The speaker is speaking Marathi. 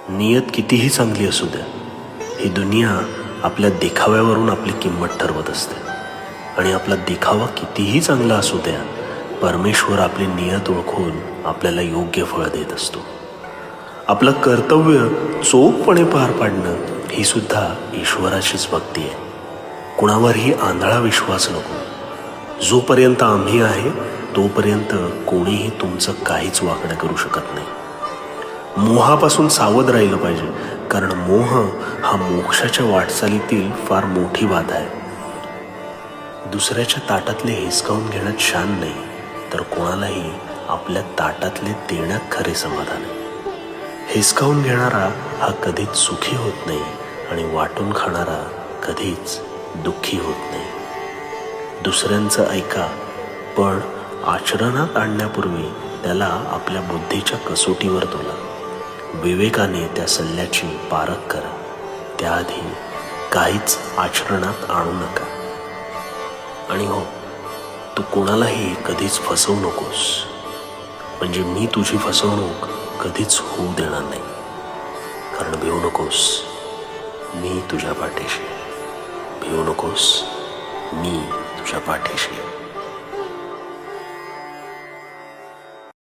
नियत कितीही चांगली असू द्या, ही दुनिया आपल्या देखाव्यावरून आपली किंमत ठरवत असते. आणि आपला देखावा कितीही चांगला असू द्या, परमेश्वर आपली नियत ओळखून आपल्याला योग्य फळ देत असतो. आपलं कर्तव्य चोखपणे पार पाडणं ही सुद्धा ईश्वराचीच भक्ती आहे. कुणावरही आंधळा विश्वास नको. जोपर्यंत आम्ही आहे तोपर्यंत कोणीही तुमचं काहीच वाकडं करू शकत नाही. मोहापासून सावध राहिलं पाहिजे, कारण मोह हा मोक्षाच्या वाटचालीतील फार मोठी बाधा आहे. दुसऱ्याच्या ताटातले हिसकावून घेण्यात शान नाही, तर कोणालाही आपल्या ताटातले देण्यात खरे समाधान आहे. हिसकावून घेणारा हा कधीच सुखी होत नाही आणि वाटून खाणारा कधीच दुःखी होत नाही. दुसऱ्यांचं ऐका, पण आचरणात आणण्यापूर्वी त्याला आपल्या बुद्धीच्या कसोटीवर तोला. विवेकाने त्या सल्ल्याची पारख करा. त्याआधी काहीच आचरणात आणू नका. आणि हो, तू कोणालाही कधीच फसवू नकोस, म्हणजे मी तुझी फसवणूक कधीच होऊ देणार नाही. कारण भिवू नकोस, मी तुझ्या पाठीशी. भिवू नकोस, मी तुझ्या पाठीशी.